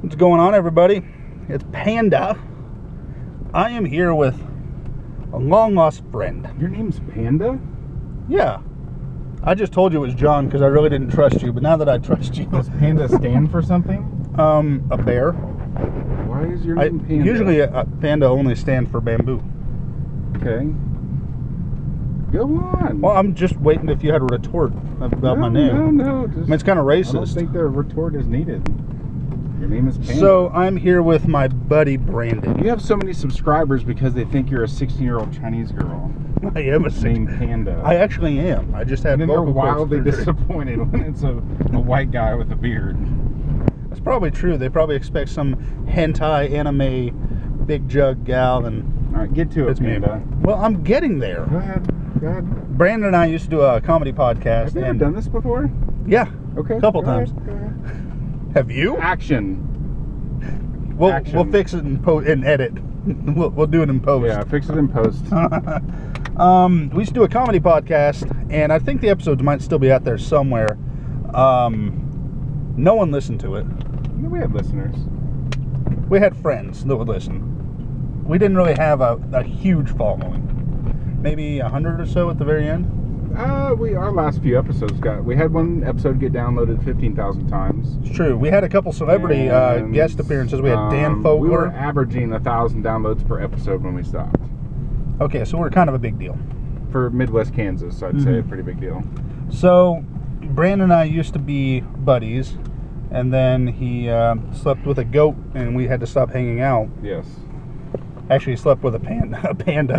What's going on, everybody? It's Panda. I am here with a long-lost friend. Your name's Panda? Yeah. I just told you it was John because I really didn't trust you, but now that I trust you... Does Panda stand for something? A bear. Why is your name Panda? Usually, Panda only stands for bamboo. Okay. Go on. Well, I'm just waiting if you had a retort about my name. No. I mean, it's kind of racist. I don't think the retort is needed. Your name is Panda. So, I'm here with my buddy Brandon. You have so many subscribers because they think you're a 16-year-old Chinese girl. I am a named Panda. I actually am. I just had and then they're vocal cords wildly surgery. disappointed when it's a white guy with a beard. That's probably true. They probably expect some hentai anime big jug gal, and all right, get to it, Panda. Me. Well, I'm getting there. Go ahead. Brandon and I used to do a comedy podcast. Have you ever done this before? Yeah. Okay. A couple times. Go ahead. Have you? Action. We'll fix it and edit. We'll do it in post. Yeah, fix it in post. We used to do a comedy podcast, and I think the episodes might still be out there somewhere. No one listened to it. We had listeners. We had friends that would listen. We didn't really have a huge following. Maybe 100 or so at the very end. Our last few episodes we had one episode get downloaded 15,000 times. It's true. We had a couple celebrity guest appearances. We had Dan Fogler. We were averaging 1,000 downloads per episode when we stopped. Okay, so we're kind of a big deal. For Midwest Kansas, I'd say a pretty big deal. So, Brandon and I used to be buddies, and then he slept with a goat, and we had to stop hanging out. Yes. Actually, he slept with a panda. And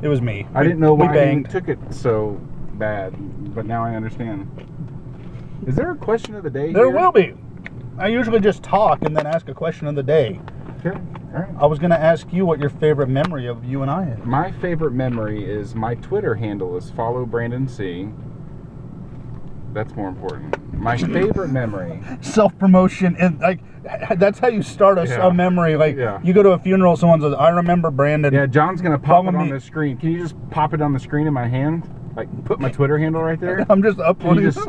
it was me. I didn't know why he took it so bad, but now I understand. Is there a question of the day There here? will be. I usually just talk and then ask a question of the day. Okay. All right. I was going to ask you what your favorite memory of you and I is. My favorite memory is my Twitter handle is @FollowBrandonC. That's more important. My favorite memory. Self-promotion, and that's how you start a memory. You go to a funeral, someone says, "I remember Brandon." Yeah, John's gonna pop it on the screen. Can you just pop it on the screen in my hand? Like, put my Twitter handle right there. I'm just uploading. Just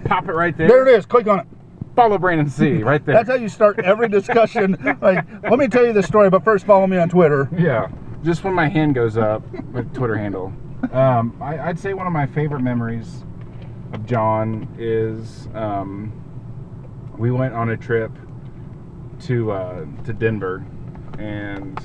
pop it right there. There it is. Click on it. Follow Brandon C. right there. That's how you start every discussion. Let me tell you this story, but first follow me on Twitter. Yeah, just when my hand goes up with Twitter handle. I'd say one of my favorite memories of John is we went on a trip to Denver, and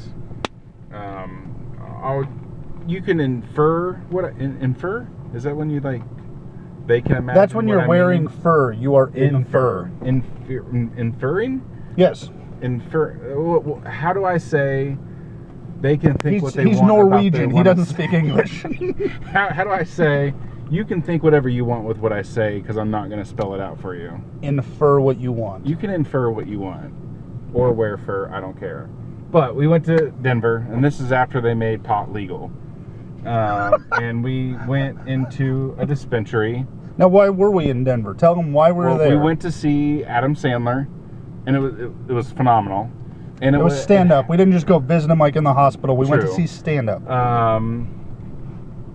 you can infer infer? Is that when you they can imagine? That's when you're wearing fur. You are in fur. Inferring? Yes. Infer. How do I say? They can think what they want. He's Norwegian. He doesn't speak English. How do I say? You can think whatever you want with what I say because I'm not going to spell it out for you. Infer what you want. You can infer what you want. Or wear fur. I don't care. But we went to Denver, and this is after they made pot legal. And we went into a dispensary. Now, why were we in Denver? Tell them why we were there. We went to see Adam Sandler, and it was phenomenal. And it was stand-up. We didn't just go visit him like in the hospital. We went to see stand-up.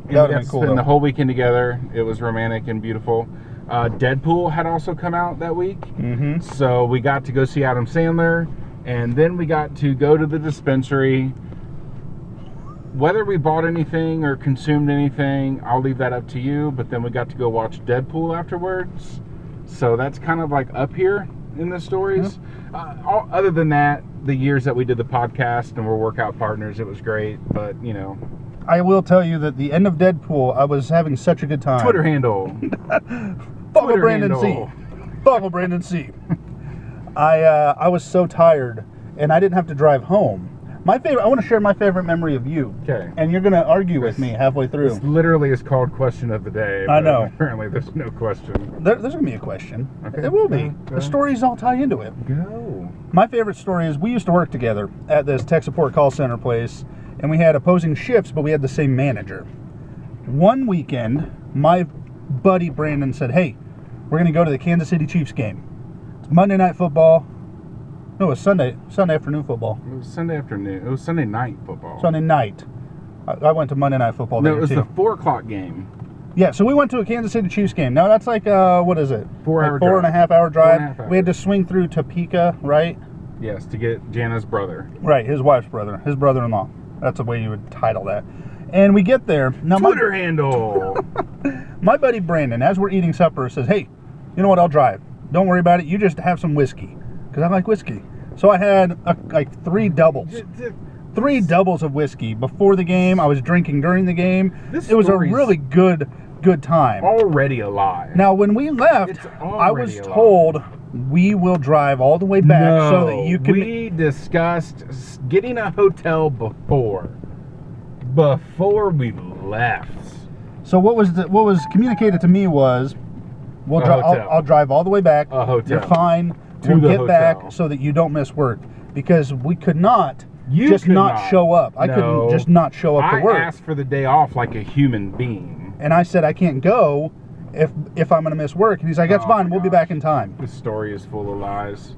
We got to spend the whole weekend together. It was romantic and beautiful. Deadpool had also come out that week. Mm-hmm. So we got to go see Adam Sandler. And then we got to go to the dispensary. Whether we bought anything or consumed anything, I'll leave that up to you. But then we got to go watch Deadpool afterwards. So that's kind of up here in the stories. Mm-hmm. Other than that, the years that we did the podcast and we're workout partners, it was great. But, I will tell you that the end of Deadpool, I was having such a good time. Twitter handle. Follow Brandon C. Follow Brandon C. I was so tired, and I didn't have to drive home. I want to share my favorite memory of you. Okay. And you're going to argue with me halfway through. This literally is called Question of the Day. I know. Apparently there's no question. There's going to be a question. Okay. It will be. The stories all tie into it. Go. My favorite story is we used to work together at this tech support call center place, and we had opposing shifts, but we had the same manager. One weekend, my buddy Brandon said, "Hey, we're going to go to the Kansas City Chiefs game. It's Monday Night Football." No, it was Sunday afternoon football. It was Sunday afternoon. It was Sunday night football. Sunday night. I went to Monday Night Football. No, it was the 4 o'clock game. Yeah, so we went to a Kansas City Chiefs game. Now that's like what is it? 4 hour Like 4 and a drive. half hour drive. 4.5 We had to swing through Topeka, right? Yes, to get Jana's brother. Right, his wife's brother, his brother-in-law. That's the way you would title that. And we get there. Now Twitter handle. my buddy Brandon, as we're eating supper, says, "Hey, you know what? I'll drive. Don't worry about it. You just have some whiskey, because I like whiskey." So I had like 3 doubles. 3 doubles of whiskey before the game. I was drinking during the game. This It was a story's really good time. Already a lie. Now, when we left, It's I was already a lie. told we will drive all the way back so that you can. We discussed getting a hotel before we left. So what was communicated to me was, we'll A drive. hotel. I'll drive all the way back. A hotel. You're fine. To We'll the get back hotel. so that you don't miss work, because we could not You just could not show up. I No. couldn't just not show up to I work. asked for the day off like a human being. And I said I can't go if I'm going to miss work. And he's like, "That's Oh fine. my We'll be gosh. back in time." This story is full of lies.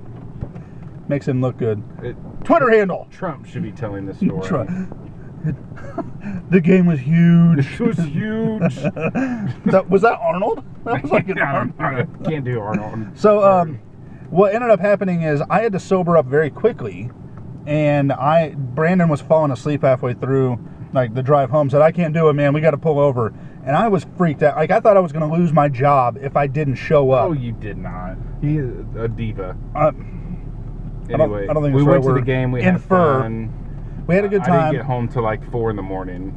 Makes him look good. It, Twitter handle. Trump should be telling this story. The game was huge. This was huge. Was that Arnold? That was like an Arnold. Can't do Arnold. So, what ended up happening is I had to sober up very quickly, and Brandon was falling asleep halfway through, like the drive home. Said, "I can't do it, man. We got to pull over." And I was freaked out. Like I thought I was going to lose my job if I didn't show up. Oh, you did not. He is a diva. I Anyway, don't think we it's the went right to the word. game. We had Infer. fun. We had a good I didn't time. get home till like 4 in the morning.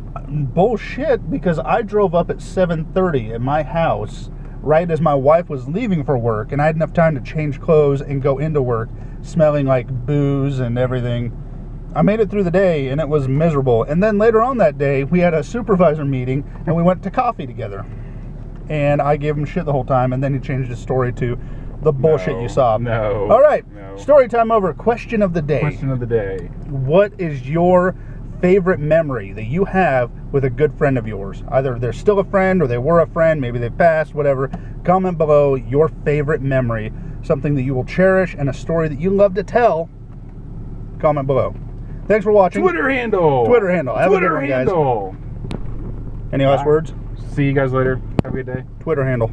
Bullshit, because I drove up at 7:30 at my house right as my wife was leaving for work, and I had enough time to change clothes and go into work smelling like booze and everything. I made it through the day, and it was miserable. And then later on that day, we had a supervisor meeting, and we went to coffee together. And I gave him shit the whole time, and then he changed his story to the bullshit you saw. No. All right, No. story time over. Question of the day. Question of the day. What is your favorite memory that you have with a good friend of yours? Either they're still a friend or they were a friend, maybe they passed, whatever. Comment below your favorite memory, something that you will cherish, and a story that you love to tell. Comment below. Thanks for watching. Twitter handle. Twitter handle. Have a good Twitter one, guys. handle. Any last Bye. words? See you guys later. Have a good day. Twitter handle.